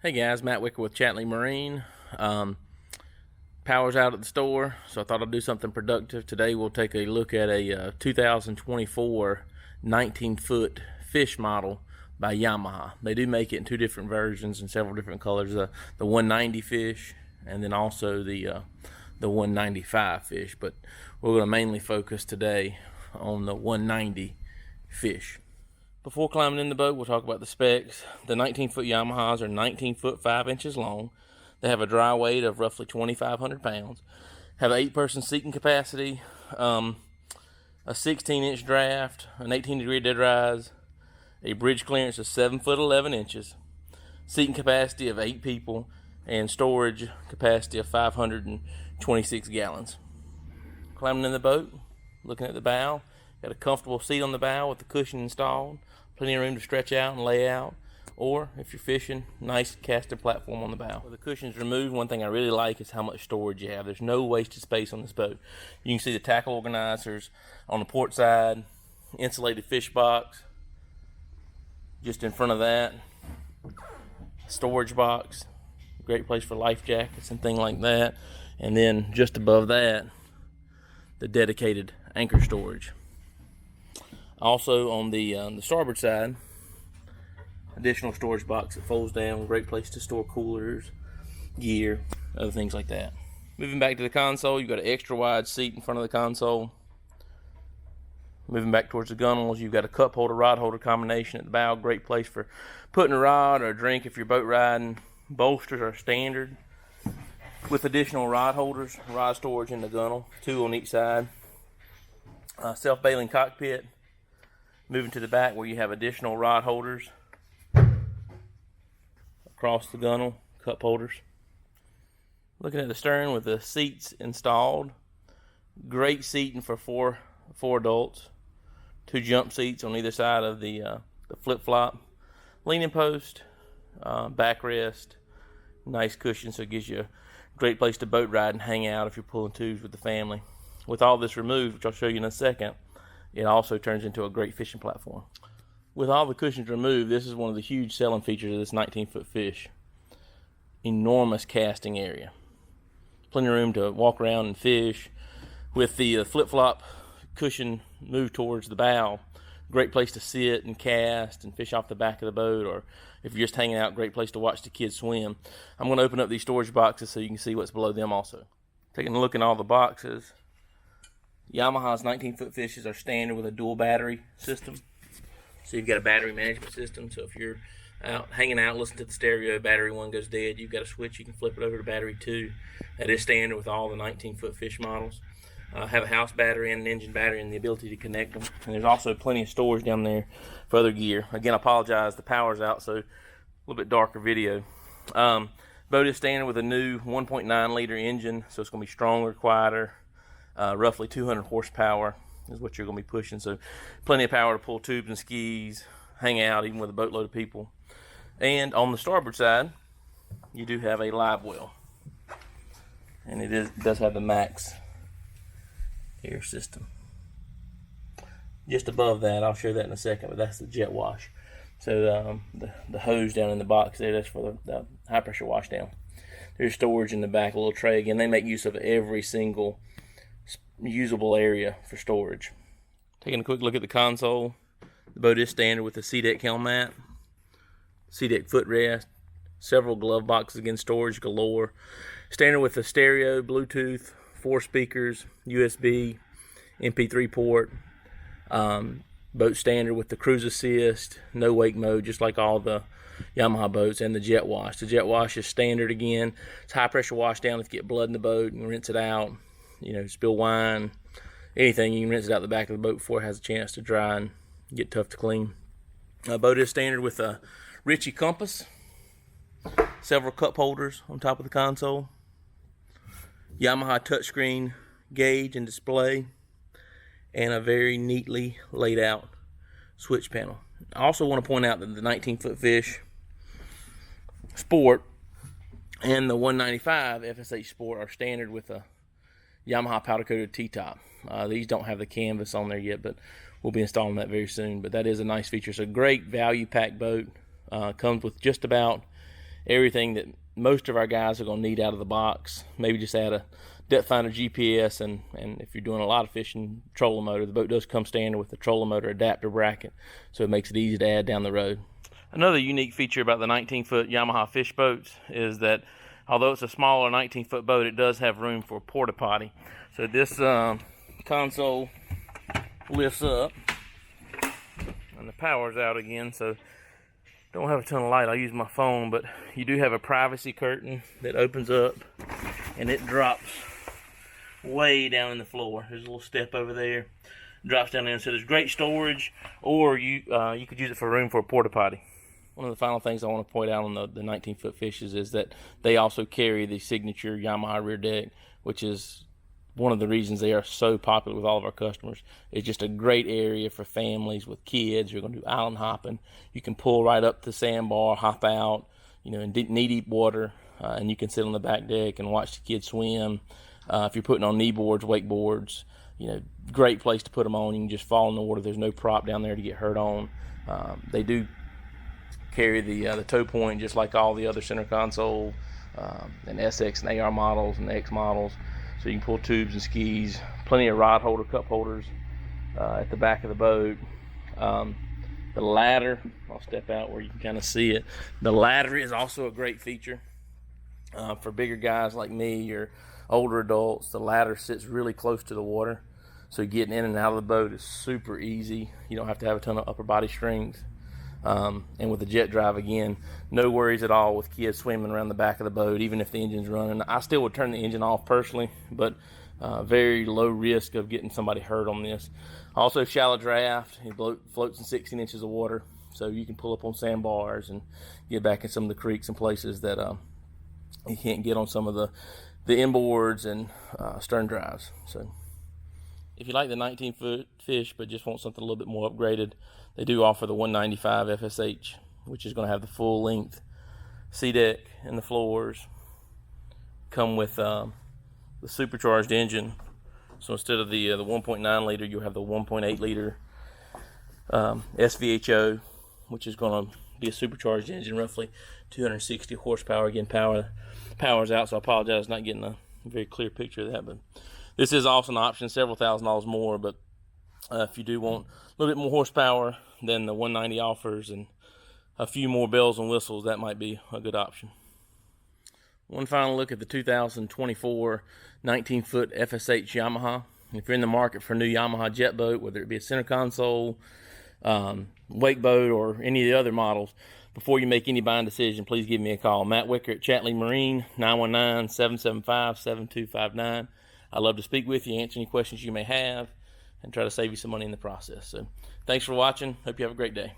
Hey guys, Matt Wicker with Chatley Marine. Power's out at the store, so I thought I'd do something productive. Today we'll take a look at a 2024 19-foot fish model by Yamaha. They do make it in two different versions and several different colors. The 190 fish and then also the 195 fish, but we're going to mainly focus today on the 190 fish. Before climbing in the boat, we'll talk about the specs. The 19-foot Yamahas are 19 foot 5 inches long. They have a dry weight of roughly 2,500 pounds. Have an 8-person seating capacity, a 16-inch draft, an 18-degree dead rise, a bridge clearance of 7 foot 11 inches, seating capacity of 8 people, and storage capacity of 526 gallons. Climbing in the boat, looking at the bow. Got a comfortable seat on the bow with the cushion installed. Plenty of room to stretch out and lay out. Or, if you're fishing, nice casted platform on the bow. With the cushions removed, one thing I really like is how much storage you have. There's no wasted space on this boat. You can see the tackle organizers on the port side, insulated fish box just in front of that, storage box, great place for life jackets and things like that. And then just above that, the dedicated anchor storage. Also on the starboard side, additional storage box that folds down, great place to store coolers, gear, other things like that. Moving back to the console, you've got an extra wide seat in front of the console. Moving back towards the gunnels, you've got a cup holder, rod holder combination at the bow, great place for putting a rod or a drink if you're boat riding. Bolsters are standard with additional rod holders, rod storage in the gunnel, 2 on each side. Self-bailing cockpit. Moving to the back where you have additional rod holders across the gunnel, cup holders. Looking at the stern with the seats installed. Great seating for four adults. 2 jump seats on either side of the flip-flop. Leaning post, backrest, nice cushion, so it gives you a great place to boat ride and hang out if you're pulling tubes with the family. With all this removed, which I'll show you in a second, it also turns into a great fishing platform. With all the cushions removed, this is one of the huge selling features of this 19-foot fish. Enormous casting area. Plenty of room to walk around and fish. With the flip-flop cushion moved towards the bow, great place to sit and cast and fish off the back of the boat, or if you're just hanging out, great place to watch the kids swim. I'm going to open up these storage boxes so you can see what's below them also. Taking a look in all the boxes, Yamaha's 19-foot fishes are standard with a dual battery system. So you've got a battery management system. So if you're out hanging out, listening to the stereo, battery 1 goes dead, you've got a switch, you can flip it over to battery 2. That is standard with all the 19-foot fish models. Have a house battery and an engine battery and the ability to connect them. And there's also plenty of storage down there for other gear. Again, I apologize, the power's out, so a little bit darker video. Boat is standard with a new 1.9 liter engine, so it's going to be stronger, quieter. Roughly 200 horsepower is what you're going to be pushing, so plenty of power to pull tubes and skis, hang out even with a boatload of people. And on the starboard side, you do have a live well, and it does have the max air system. Just above that, I'll show that in a second, but that's the jet wash. So the hose down in the box there, that's for the high pressure wash down. There's storage in the back, a little tray. Again, they make use of every single usable area for storage. Taking a quick look at the console, the boat is standard with the SeaDek Helm mat, SeaDek footrest, several glove boxes, again storage galore. Standard with the stereo, Bluetooth, 4 speakers, USB, MP3 port. Boat standard with the cruise assist, no wake mode, just like all the Yamaha boats, and the jet wash. The jet wash is standard again. It's high pressure wash down. If you get blood in the boat, you can rinse it out. You know, spill wine, anything, you can rinse it out the back of the boat before it has a chance to dry and get tough to clean. Boat is standard with a Ritchie compass, several cup holders on top of the console, Yamaha touchscreen gauge and display, and a very neatly laid out switch panel. I also want to point out that the 19-foot fish Sport and the 195 FSH Sport are standard with a Yamaha powder coated T-top. These don't have the canvas on there yet, but we'll be installing that very soon. But that is a nice feature. It's a great value pack boat. Comes with just about everything that most of our guys are going to need out of the box. Maybe just add a depth finder, GPS, and if you're doing a lot of fishing, trolling motor. The boat does come standard with the trolling motor adapter bracket, so it makes it easy to add down the road. Another unique feature about the 19-foot Yamaha fish boats is that although it's a smaller 19-foot boat, it does have room for a porta potty. So this console lifts up and the power's out again, so don't have a ton of light. I use my phone, but you do have a privacy curtain that opens up and it drops way down in the floor. There's a little step over there, drops down there, so there's great storage, or you could use it for room for a porta potty. One of the final things I want to point out on the 19-foot fishes is that they also carry the signature Yamaha rear deck, which is one of the reasons they are so popular with all of our customers. It's just a great area for families with kids who are going to do island hopping. You can pull right up to the sandbar, hop out, in knee-deep water, and you can sit on the back deck and watch the kids swim. If you're putting on knee boards, wakeboards, great place to put them on. You can just fall in the water. There's no prop down there to get hurt on. They do carry the tow point just like all the other center console and SX and AR models and X models. So you can pull tubes and skis, plenty of rod holder, cup holders at the back of the boat. The ladder, I'll step out where you can kind of see it. The ladder is also a great feature for bigger guys like me or older adults. The ladder sits really close to the water, so getting in and out of the boat is super easy. You don't have to have a ton of upper body strength. And with the jet drive, again, no worries at all with kids swimming around the back of the boat, even if the engine's running. I still would turn the engine off personally, but very low risk of getting somebody hurt on this. Also, shallow draft. It floats in 16 inches of water, so you can pull up on sandbars and get back in some of the creeks and places that you can't get on some of the inboards and stern drives. So if you like the 19-foot fish but just want something a little bit more upgraded, they do offer the 195 FSH, which is going to have the full length sea deck and the floors. Come with the supercharged engine. So instead of the 1.9 liter, you'll have the 1.8 liter SVHO, which is going to be a supercharged engine, roughly 260 horsepower. Again, power's out, so I apologize not getting a very clear picture of that, but this is also an option, several $1,000s more, but if you do want a little bit more horsepower than the 190 offers and a few more bells and whistles, that might be a good option. One final look at the 2024 19-foot FSH Yamaha. If you're in the market for a new Yamaha jet boat, whether it be a center console, wake boat, or any of the other models, before you make any buying decision, please give me a call. Matt Wicker at Chatley Marine, 919-775-7259. I'd love to speak with you, answer any questions you may have, and try to save you some money in the process. So thanks for watching. Hope you have a great day.